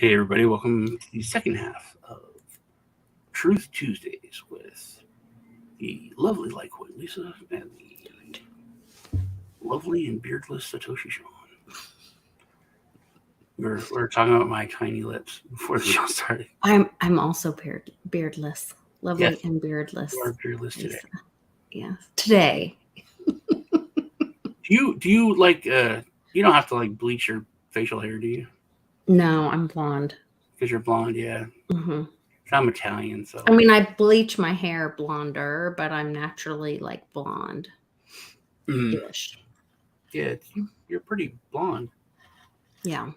Hey, everybody, welcome to the second half of Truth Tuesdays with the lovely Litecoin Lisa and the lovely and beardless Satoshi Sean. We're talking about my tiny lips before the show started. I'm also beardless, lovely Yes, and beardless. you are beardless today. Yes, today. Do you like you don't have to like bleach your facial hair, do you? No, I'm blonde. Because you're blonde, yeah. Mm-hmm. I'm Italian, so I mean, I bleach my hair blonder, but I'm naturally like blonde-ish. yeah, you're pretty blonde. Yeah.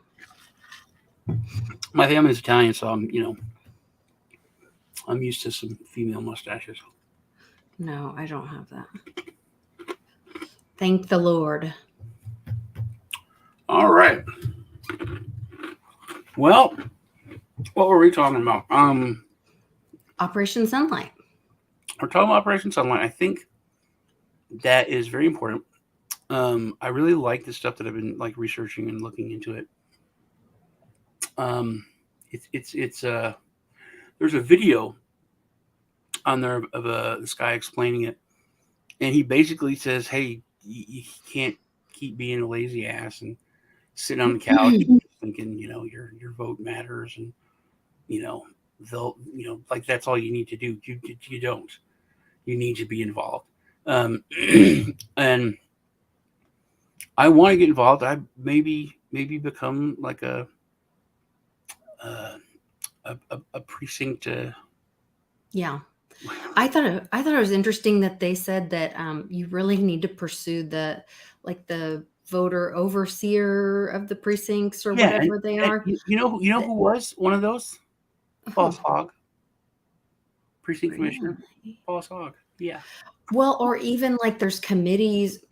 My family's Italian, so I'm used to some female mustaches. No, I don't have that. Thank the Lord. All right. Well, what were we talking about? Operation Sunlight. We're talking about Operation Sunlight. I think that is very important. I really like the stuff that I've been like researching and looking into it. It's there's a video on there of this guy explaining it, and he basically says, "Hey, you can't keep being a lazy ass and sitting on the couch thinking your vote matters and they'll like that's all you need to do. You don't. You need to be involved." And I want to get involved. I maybe become like a precinct. Yeah. I thought it was interesting that they said that you really need to pursue the voter overseer of the precincts or whatever they are. You know who was one of those? Boss Hogg, precinct commissioner. Boss Hogg. Yeah. Well, or even like there's committees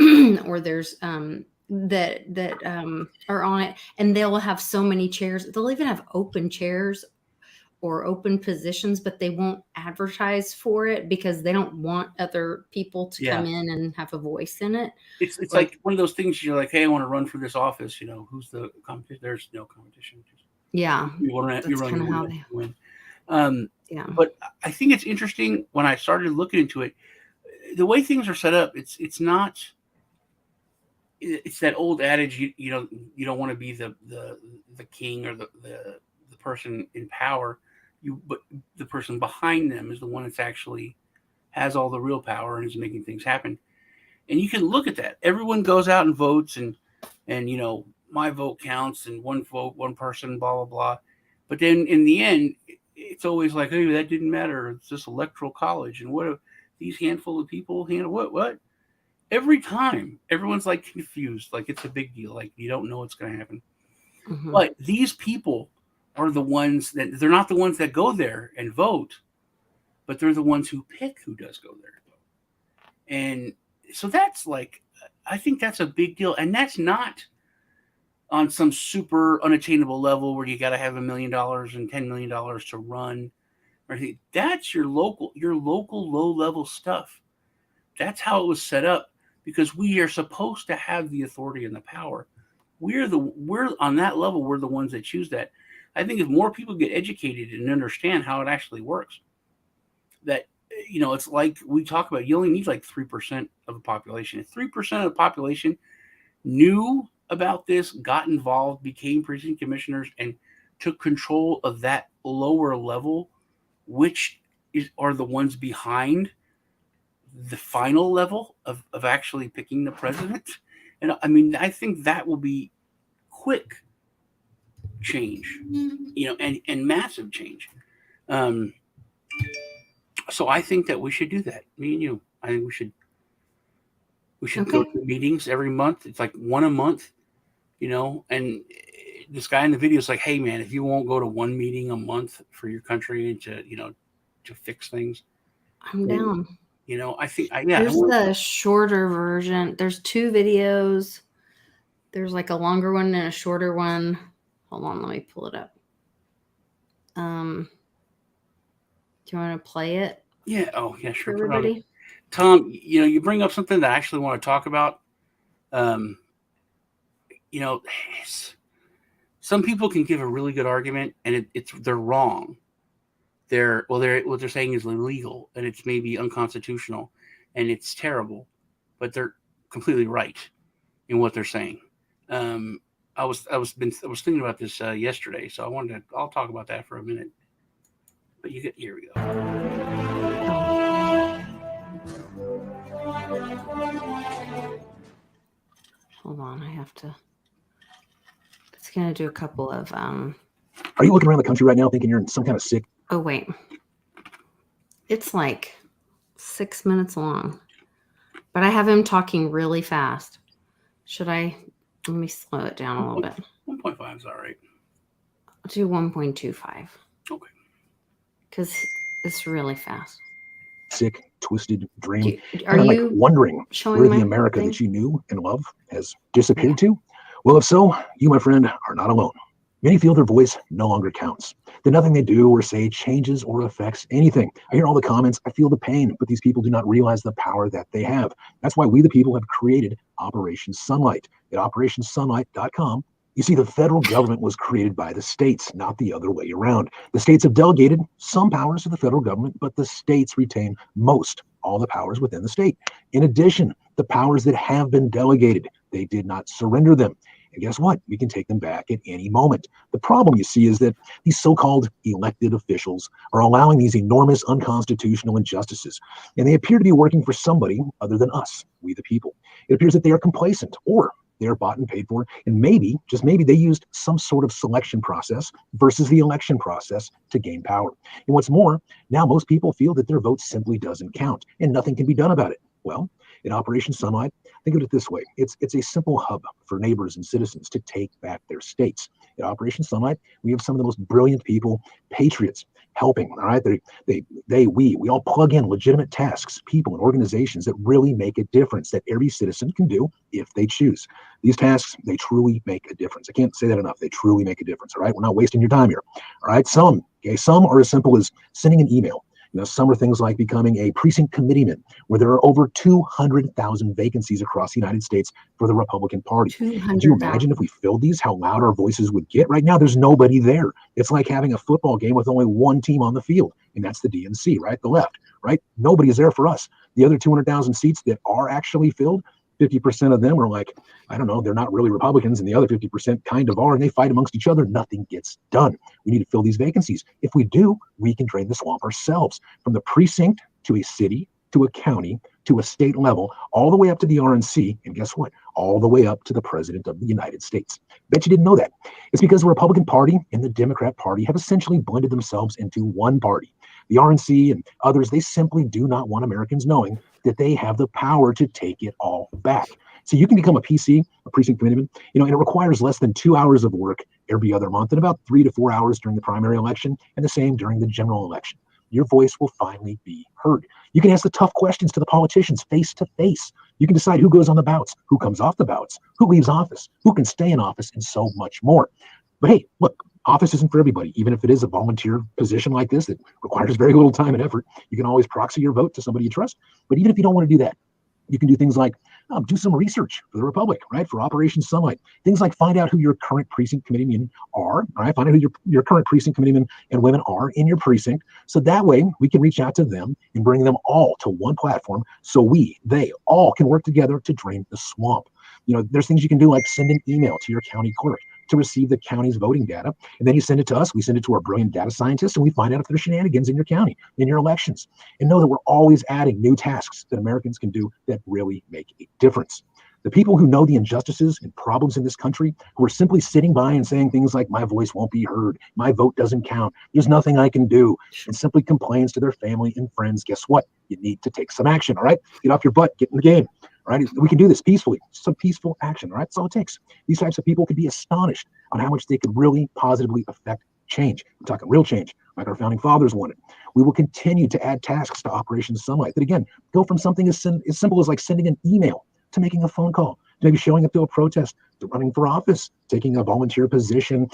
or there's that are on it, and they'll have so many chairs. They'll even have open chairs or open positions, but they won't advertise for it because they don't want other people to come in and have a voice in it. It's like one of those things you're like, hey, I want to run for this office. Who's the competition? There's no competition. Yeah, you're running how they win. Yeah, but I think it's interesting when I started looking into it. The way things are set up, it's not. It's that old adage, you don't want to be the king or the person in power. But the person behind them is the one that's actually has all the real power and is making things happen. And you can look at that. Everyone goes out and votes, and my vote counts, and one vote, one person, blah blah blah. But then in the end, it's always like, hey, that didn't matter. It's just electoral college, and what these handful of people handle what? Every time, everyone's like confused, like it's a big deal, like you don't know what's going to happen. Mm-hmm. But these people are the ones that they're not the ones that go there and vote, but they're the ones who pick who does go there to vote. And so that's like, I think that's a big deal. And that's not on some super unattainable level where you got to have $1 million and $10 million to run. Or anything. That's your local low level stuff. That's how it was set up because we are supposed to have the authority and the power. We're on that level. We're the ones that choose that. I think if more people get educated and understand how it actually works, that it's like we talk about. You only need like 3% of the population. If 3% of the population knew about this, got involved, became precinct commissioners, and took control of that lower level, which are the ones behind the final level of actually picking the president. And I mean, I think that will be quick change, and massive change. So I think that we should do that. Me and you. I think we should go to meetings every month. It's like one a month, and this guy in the video is like, hey man, if you won't go to one meeting a month for your country to fix things, I'm down. I think there's the shorter version. There's 2 videos. There's like a longer one and a shorter one. Hold on, let me pull it up. Do you want to play it? Yeah. Oh, yeah, sure. For everybody. Tom, you bring up something that I actually want to talk about. some people can give a really good argument, and they're wrong. What they're saying is illegal, and it's maybe unconstitutional, and it's terrible, but they're completely right in what they're saying. I was thinking about this yesterday, so I'll talk about that for a minute. But here we go. Hold on, I have to. It's gonna do a couple of. Are you looking around the country right now thinking you're in some kind of sick? Oh wait, it's like 6 minutes long, but I have him talking really fast. Should I? Let me slow it down a little bit. 1.5 is all right. I'll do 1.25. Okay. Because it's really fast. Sick, twisted dream. Are you wondering where the America that you knew and loved has disappeared to? Well, if so, you, my friend, are not alone. Many feel their voice no longer counts, that nothing they do or say changes or affects anything. I hear all the comments, I feel the pain, but these people do not realize the power that they have. That's why we the people have created Operation Sunlight. At operationsunlight.com, you see, the federal government was created by the states, not the other way around. The states have delegated some powers to the federal government, but the states retain all the powers within the state. In addition, the powers that have been delegated, they did not surrender them. And guess what? We can take them back at any moment. The problem, you see, is that these so-called elected officials are allowing these enormous unconstitutional injustices, and they appear to be working for somebody other than us, we the people. It appears that they are complacent, or they are bought and paid for, and maybe, just maybe, they used some sort of selection process versus the election process to gain power. And what's more, now most people feel that their vote simply doesn't count, and nothing can be done about it. Well, in Operation Sunlight, think of it this way. It's a simple hub for neighbors and citizens to take back their states. At Operation Sunlight, we have some of the most brilliant people, patriots, helping. All right, we all plug in legitimate tasks, people, and organizations that really make a difference that every citizen can do if they choose. These tasks, they truly make a difference. I can't say that enough. They truly make a difference. All right, we're not wasting your time here. All right, some are as simple as sending an email. Some are things like becoming a precinct committeeman, where there are over 200,000 vacancies across the United States for the Republican Party. Could you imagine if we filled these, how loud our voices would get? Right now, there's nobody there. It's like having a football game with only one team on the field, and that's the DNC, right? The left, right? Nobody is there for us. The other 200,000 seats that are actually filled, 50% of them are like, I don't know, they're not really Republicans, and the other 50% kind of are, and they fight amongst each other. Nothing gets done. We need to fill these vacancies. If we do, we can drain the swamp ourselves, from the precinct to a city to a county to a state level, all the way up to the RNC, and guess what? All the way up to the President of the United States. Bet you didn't know that. It's because the Republican Party and the Democrat Party have essentially blended themselves into one party. The RNC and others, they simply do not want Americans knowing that they have the power to take it all back. So you can become a PC, a precinct committeeman, and it requires less than 2 hours of work every other month and about 3 to 4 hours during the primary election, and the same during the general election. Your voice will finally be heard. You can ask the tough questions to the politicians face to face. You can decide who goes on the ballots, who comes off the ballots, who leaves office, who can stay in office, and so much more. But hey, look, office isn't for everybody. Even if it is a volunteer position like this that requires very little time and effort, you can always proxy your vote to somebody you trust. But even if you don't want to do that, you can do things like do some research for the Republic, right? For Operation Sunlight. Things like find out who your current precinct committeemen are, right? Find out who your current precinct committeemen and women are in your precinct. So that way we can reach out to them and bring them all to one platform so they all can work together to drain the swamp. There's things you can do like send an email to your county clerk to receive the county's voting data. And then you send it to us. We send it to our brilliant data scientists, and we find out if there's shenanigans in your county, in your elections. And know that we're always adding new tasks that Americans can do that really make a difference. The people who know the injustices and problems in this country, who are simply sitting by and saying things like, my voice won't be heard, my vote doesn't count, there's nothing I can do, and simply complains to their family and friends, guess what? You need to take some action, all right? Get off your butt, get in the game. All right, we can do this peacefully. Some peaceful action. All right, that's all it takes. These types of people could be astonished on how much they could really positively affect change. We're talking real change, like our founding fathers wanted. We will continue to add tasks to Operation Sunlight that, again, go from something as simple as like sending an email to making a phone call, to maybe showing up to a protest, to running for office, taking a volunteer position,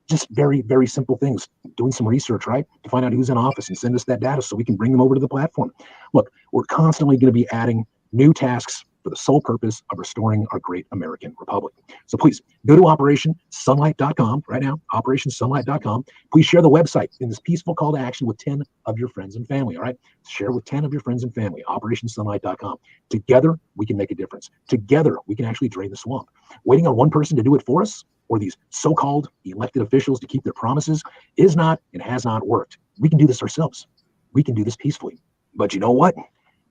just very, very simple things. Doing some research, right, to find out who's in office and send us that data so we can bring them over to the platform. Look, we're constantly going to be adding new tasks for the sole purpose of restoring our great American republic. So please go to operationsunlight.com right now, operationsunlight.com. Please share the website in this peaceful call to action with 10 of your friends and family. All right. Share with 10 of your friends and family, operationsunlight.com. Together, we can make a difference. Together, we can actually drain the swamp. Waiting on one person to do it for us, or these so-called elected officials to keep their promises, is not and has not worked. We can do this ourselves. We can do this peacefully. But you know what?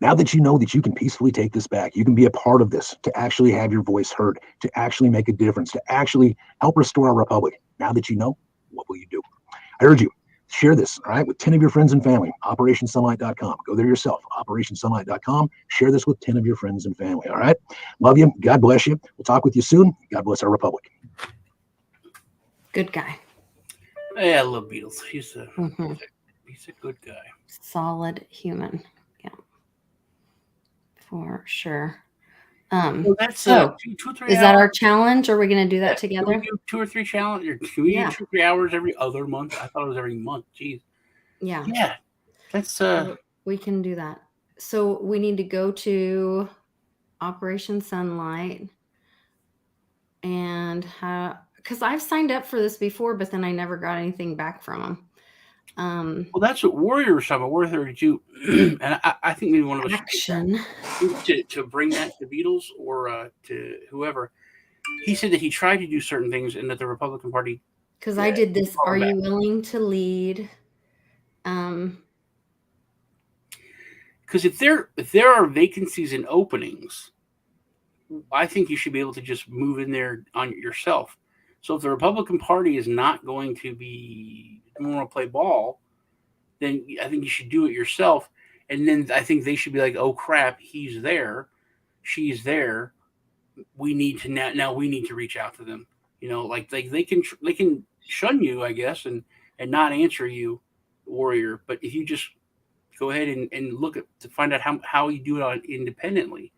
Now that you know that you can peacefully take this back, you can be a part of this, to actually have your voice heard, to actually make a difference, to actually help restore our republic. Now that you know, what will you do? I urge you, share this, all right, with 10 of your friends and family, operationsunlight.com. Go there yourself, operationsunlight.com. Share this with 10 of your friends and family, all right? Love you. God bless you. We'll talk with you soon. God bless our republic. Good guy. Yeah, I love Beatles. He's a good guy. Solid human. Yeah. For sure. Well, that's 2 or 3 is that hours. our challenge? Are we going to do that together? Can we do 2 or 3 challenges? Can we do 2 or 3 hours every other month? I thought it was every month. Jeez. Yeah. Yeah. That's we can do that. So we need to go to Operation Sunlight, and because I've signed up for this before, but then I never got anything back from them. well, that's what Warriors talk about. Warrior 32, and I think maybe one of us action to bring that to Beatles or to whoever. He said that he tried to do certain things, and that the Republican Party. Because I did this. Are you willing to lead? Because if there are vacancies and openings, I think you should be able to just move in there on yourself. So if the Republican Party is not going to want to play ball, then I think you should do it yourself. And then I think they should be like, oh crap, he's there, she's there. We need to now we need to reach out to them. Like they can shun you, I guess, and not answer you, Warrior. But if you just go ahead and look to find out how you do it independently.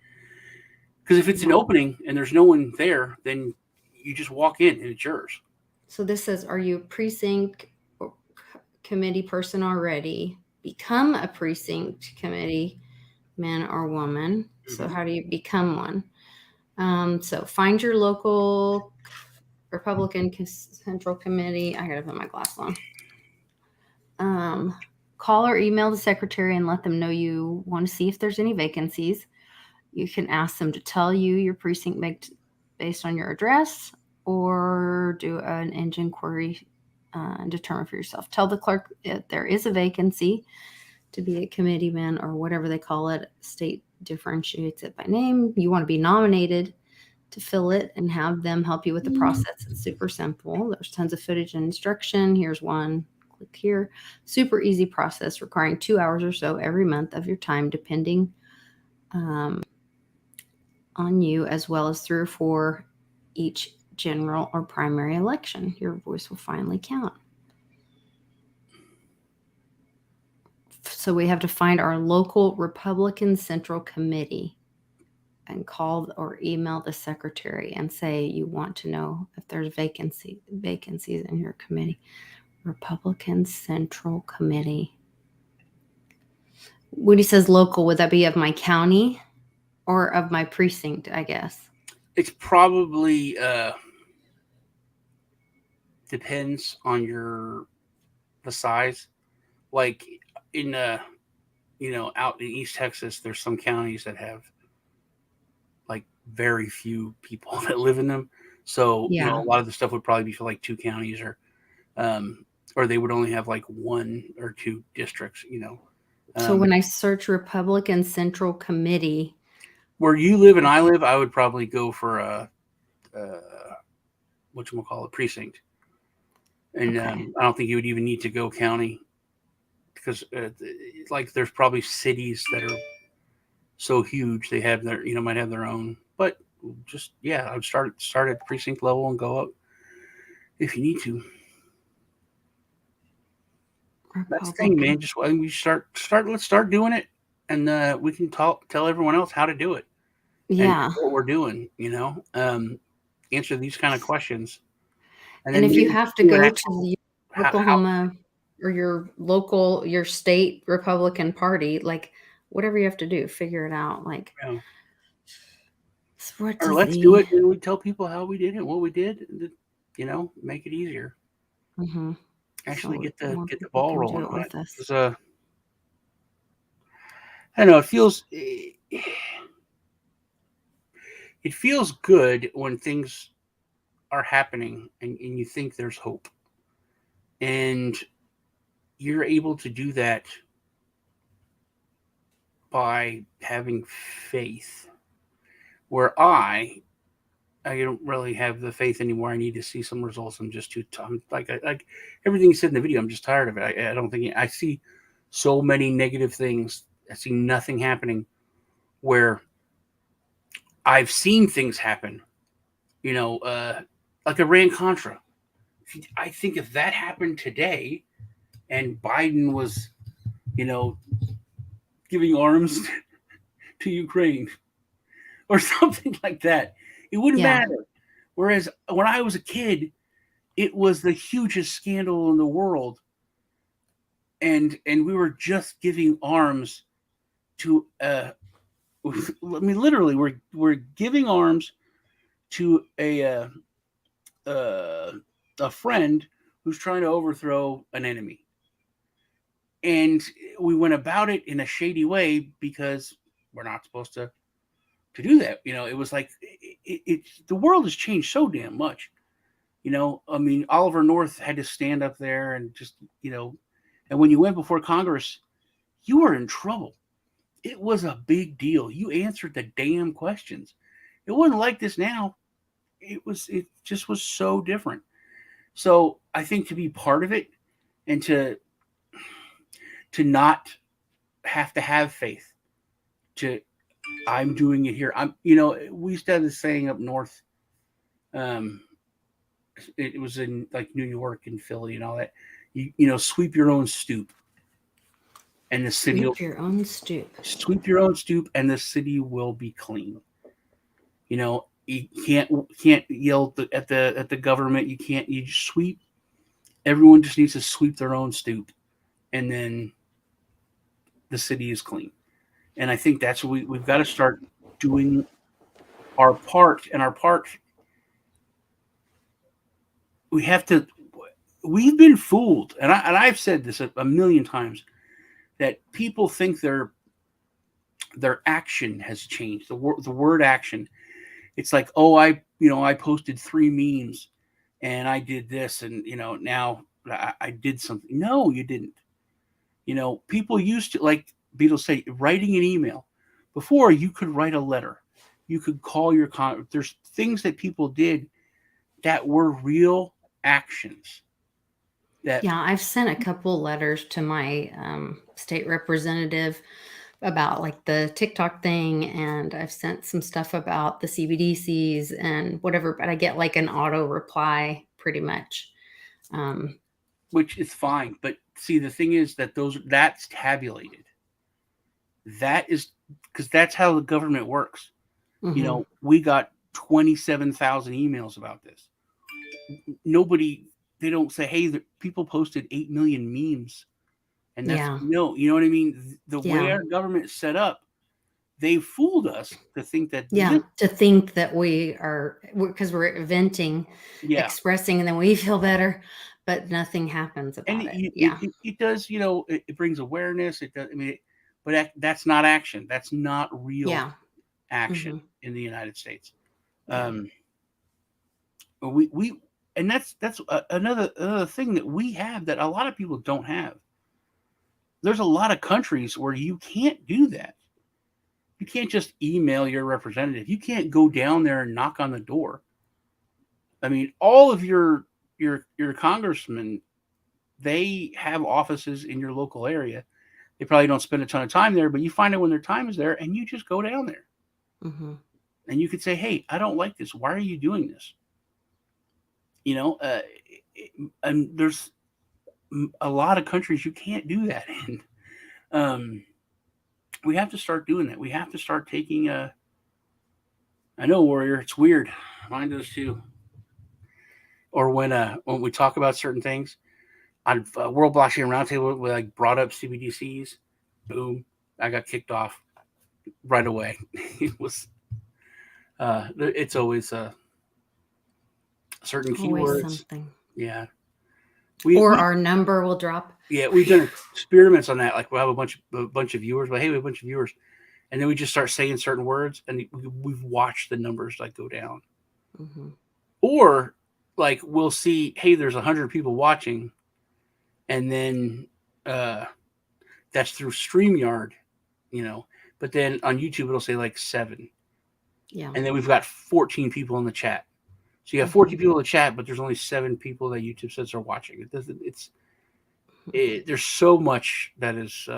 Because if it's an opening and there's no one there, then you just walk in and it's yours. So this says, are you a precinct committee person already? Become a precinct committee man or woman. Mm-hmm. So how do you become one? So find your local Republican Central Committee. I gotta put my glasses on. Call or email the secretary and let them know you want to see if there's any vacancies. You can ask them to tell you your precinct based on your address, or do an engine query and determine for yourself. Tell the clerk that there is a vacancy to be a committeeman or whatever they call it. State differentiates it by name. You want to be nominated to fill it and have them help you with the process. It's super simple. There's tons of footage and instruction. Here's one. Click here. Super easy process requiring 2 hours or so every month of your time, depending on you, as well as 3 or 4 each general or primary election. Your voice will finally count. So we have to find our local Republican Central Committee and call or email the secretary and say you want to know if there's vacancies in your committee. Republican Central Committee. When he says local, would that be of my county or of my precinct, I guess? It's probably depends on the size. Like in out in East Texas, there's some counties that have like very few people that live in them. So a lot of the stuff would probably be for like 2 counties, or they would only have like 1 or 2 districts. So when I search Republican Central Committee, where you live and I live, I would probably go for a precinct. And I don't think you would even need to go county, because there's probably cities that are so huge they have their might have their own. But just I would start at precinct level and go up if you need to. That's the thing, man. Just we let's start doing it, and we can tell everyone else how to do it. Yeah, and what we're doing. Answer these kind of questions. And if you have to go to the Oklahoma or your state Republican Party, like whatever you have to do, figure it out. or let's do it, and we tell people how we did it, what we did, make it easier. Mm-hmm. Actually, So get the people ball can rolling do it on with it. us. 'Cause, I don't know. It feels good when things are happening and you think there's hope, and you're able to do that by having faith. Where I don't really have the faith anymore. I need to see some results. I'm just too like everything you said in the video. I'm just tired of it. I don't think I see so many negative things. I see nothing happening. Where I've seen things happen, like Iran Contra. I think if that happened today, and Biden was, giving arms to Ukraine or something like that, it wouldn't matter. Whereas when I was a kid, it was the hugest scandal in the world, and we were just giving arms to literally we're giving arms to a friend who's trying to overthrow an enemy, and we went about it in a shady way because we're not supposed to do that. It was like the world has changed so damn much. I mean, Oliver North had to stand up there and just, and when you went before Congress, you were in trouble. It was a big deal. You answered the damn questions. It wasn't like this now. It just was so different. So I think to be part of it and to not have to have faith I'm doing it here. We used to have this saying up north. It was in like New York and Philly and all that. Sweep your own stoop, and the city sweep your own stoop. Sweep your own stoop, and the city will be clean. You can't yell at the government. You can't. You just sweep. Everyone just needs to sweep their own stoop, and then the city is clean. And I think that's what we've got to start doing our part. And our part, we've been fooled. And I've said this a million times, that people think their action has changed. The word action. It's like, oh, I posted 3 memes and I did this, and now I did something. No, you didn't. People used to, like Beatles say, writing an email. Before, you could write a letter. You could call your there's things that people did that were real actions. I've sent a couple letters to my state representative about like the TikTok thing, and I've sent some stuff about the CBDCs and whatever, but I get like an auto reply pretty much. Which is fine. But see, the thing is that's tabulated. That is because that's how the government works. Mm-hmm. We got 27,000 emails about this. They don't say, hey, people posted 8 million memes. And that's no, you know what I mean? The way our government is set up, they fooled us to think that. To think that because we're venting, expressing, and then we feel better, but nothing happens about it. It does, it brings awareness. It does. I mean, but that's not action. That's not real action in the United States. We and that's another thing that we have that a lot of people don't have. There's a lot of countries where you can't do that. You can't just email your representative. You can't go down there and knock on the door. I mean, all of your congressmen, they have offices in your local area. They probably don't spend a ton of time there, but you find out when their time is there, and you just go down there. Mm-hmm. And you could say, hey, I don't like this. Why are you doing this? And there's a lot of countries you can't do that in. We have to start doing that. We have to start taking I know, Warrior, it's weird. Mine does too. Or when we talk about certain things on World Blockchain Roundtable, we like brought up CBDCs. Boom, I got kicked off right away. It's always certain Always keywords. something. Yeah. Our number will drop. Yeah, we've done experiments on that. Like we'll have a bunch of viewers, but hey, we have a bunch of viewers, and then we just start saying certain words, and we've watched the numbers like go down. Mm-hmm. Or like we'll see, hey, there's 100 people watching, and then that's through StreamYard, But then on YouTube it'll say like 7. Yeah. And then we've got 14 people in the chat. So you have 14 people in the chat, but there's only 7 people that YouTube says are watching. It doesn't. There's so much that is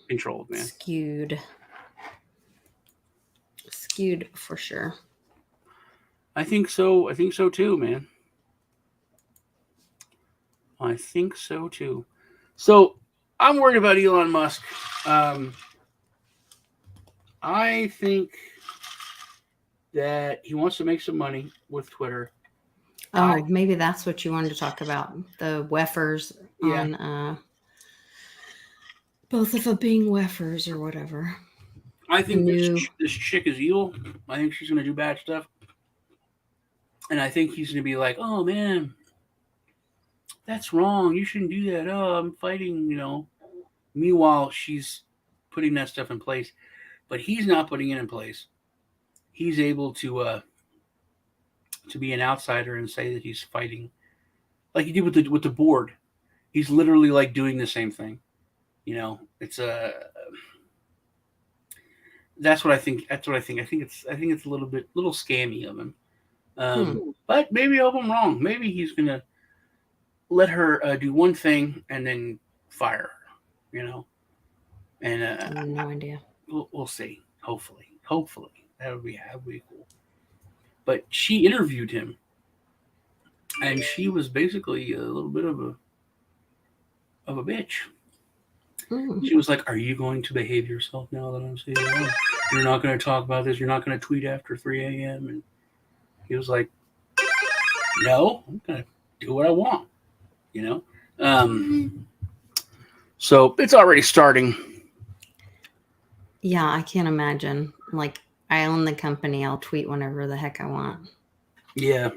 controlled, man. Skewed for sure. I think so too, man. I think so too. So I'm worried about Elon Musk. I think that he wants to make some money with Twitter. Oh, maybe that's what you wanted to talk about. The wefers on both of them being wefers or whatever. I think this chick is evil. I think she's going to do bad stuff. And I think he's going to be like, oh, man, that's wrong. You shouldn't do that. Oh, I'm fighting, Meanwhile, she's putting that stuff in place. But he's not putting it in place. He's able to be an outsider and say that he's fighting. Like he did with the board. He's literally like doing the same thing. It's that's what I think. I think it's a little scammy of him. But maybe I hope I'm wrong. Maybe he's gonna let her do one thing and then fire her. And I have no idea. We'll see. Hopefully, that would be cool. But she interviewed him, and she was basically a little bit of a bitch. She was like, "Are you going to behave yourself now that I'm saying that? You're not going to talk about this. You're not going to tweet after 3 a.m." And he was like, "No, I'm going to do what I want." So it's already starting. Yeah, I can't imagine. Like, I own the company. I'll tweet whenever the heck I want. Yeah.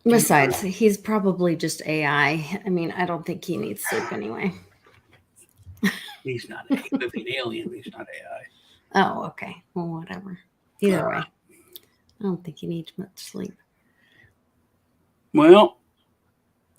Besides, he's probably just AI. I mean, I don't think he needs sleep anyway. He's not. He could be an alien. He's not AI. Oh, okay. Well, whatever. Either way, I don't think he needs much sleep. Well,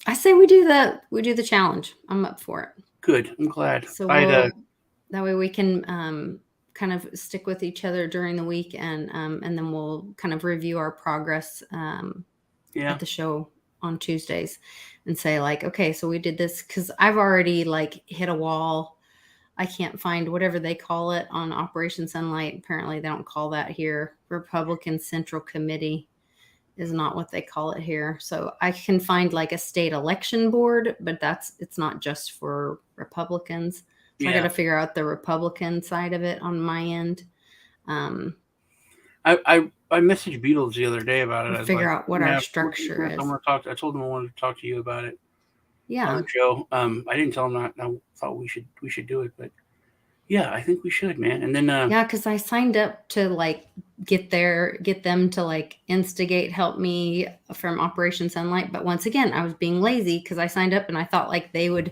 I say we do the challenge. I'm up for it. Good. I'm glad. So that way we can kind of stick with each other during the week, and then we'll kind of review our progress at the show on Tuesdays and say like, okay, so we did this, because I've already like hit a wall. I can't find whatever they call it on Operation Sunlight. Apparently they don't call that here. Republican Central Committee is not what they call it here. So I can find like a state election board, but it's not just for Republicans. So I got to figure out the Republican side of it on my end. I messaged Beatles the other day about it. Figure out what our structure is. I told him I wanted to talk to you about it. Yeah. Joe. I didn't tell him that. I thought we should do it, but yeah, I think we should, man. And then because I signed up to like get them to like instigate help me from Operation Sunlight, but once again I was being lazy because I signed up and I thought like they would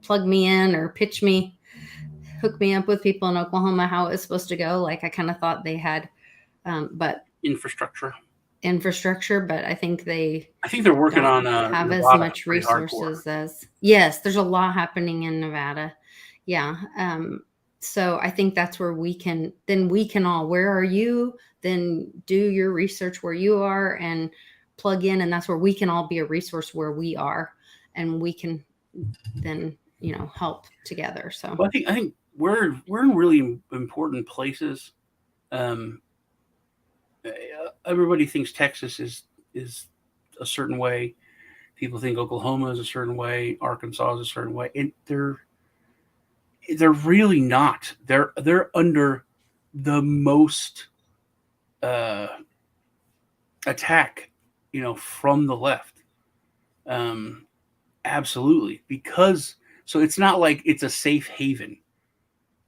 plug me in or pitch me, hook me up with people in Oklahoma how it was supposed to go. Like I kind of thought they had but infrastructure, but I think they're working on have Nevada, as much resources as there's a lot happening in Nevada. So I think that's where we can all, where are you? Then do your research where you are and plug in. And that's where we can all be a resource where we are. And we can then, help together. So well, I think we're in really important places. Everybody thinks Texas is a certain way. People think Oklahoma is a certain way. Arkansas is a certain way. And they're really not. They're under the most attack, from the left. Absolutely, because so it's not like it's a safe haven.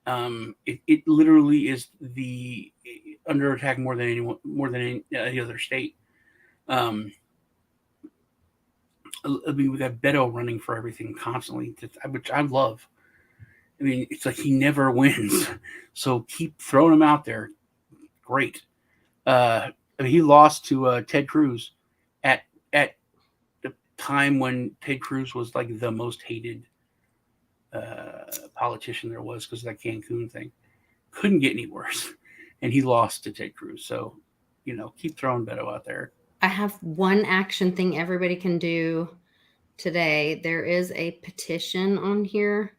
It literally is the under attack more than anyone, more than any other state. I mean, we got Beto running for everything constantly, which I love. I mean, it's like he never wins, so keep throwing him out there. Great. I mean, he lost to Ted Cruz at the time when Ted Cruz was like the most hated politician there was because of that Cancun thing. Couldn't get any worse, and he lost to Ted Cruz. So, keep throwing Beto out there. I have one action thing everybody can do today. There is a petition on here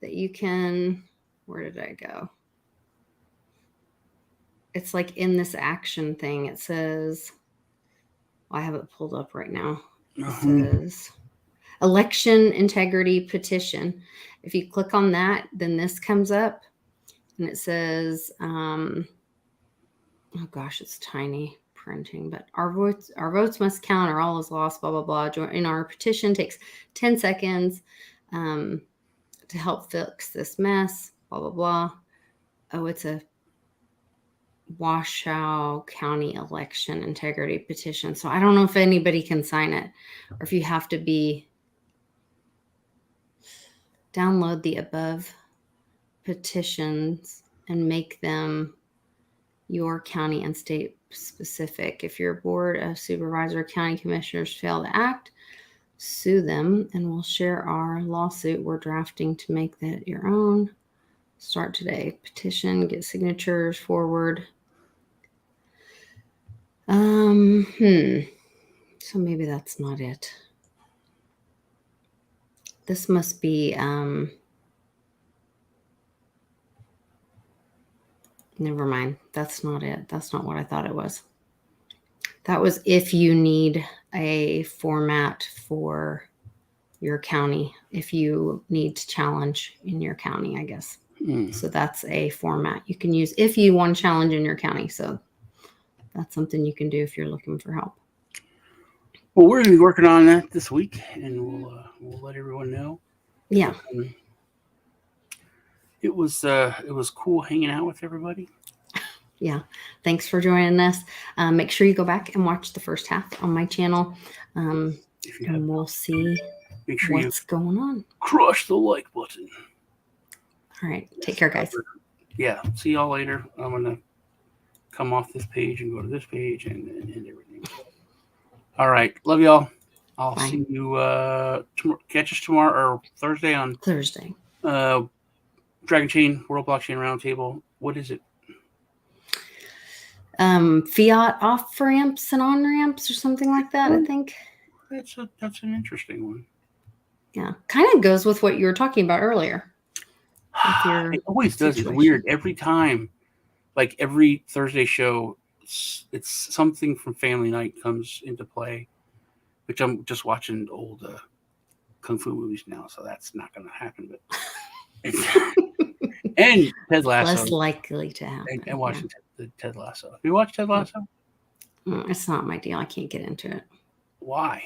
that you can. Where did I go? It's like in this action thing. It says, I have it pulled up right now. It says election integrity petition. If you click on that, then this comes up and it says, oh gosh, it's tiny printing, but our votes must count or all is lost, blah, blah, blah. Join our petition takes 10 seconds to help fix this mess, blah, blah, blah. Oh, it's a Washoe County election integrity petition. So I don't know if anybody can sign it or if you have to download the above petitions and make them your county and state specific. If your board of supervisor or county commissioners fail to act, sue them and we'll share our lawsuit we're drafting to make that your own. Start today. Petition, get signatures, forward. So maybe that's not it. This must be, never mind. That's not it. That's not what I thought it was. That was if you need a format for your county, if you need to challenge in your county, I guess. So that's a format you can use if you want to challenge in your county. So that's something you can do if you're looking for help. Well, we're going to be working on that this week, and we'll let everyone know. Yeah. It was cool hanging out with everybody. Yeah. Thanks for joining us. Make sure you go back and watch the first half on my channel. And we'll see what's going on. Crush the like button. All right. Take care, guys. Yeah. See y'all later. I'm going to come off this page and go to this page and everything. All right. Love y'all. I'll see you catch us tomorrow or Thursday on Thursday. Dragon Chain World Blockchain Roundtable. What is it? Fiat off ramps and on ramps or something like that, I think. That's an interesting one. Yeah. Kind of goes with what you were talking about earlier. It always does. It's weird. Every time, like every Thursday show, it's something from Family Night comes into play, which I'm just watching old kung fu movies now, so that's not going to happen. But and Ted Lasso, less likely to happen. And watching Ted Lasso. Have you watched Ted Lasso? It's not my deal. I can't get into it. Why?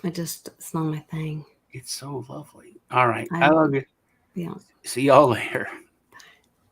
It's not my thing. It's so lovely. All right. I love you. Yeah. See y'all later.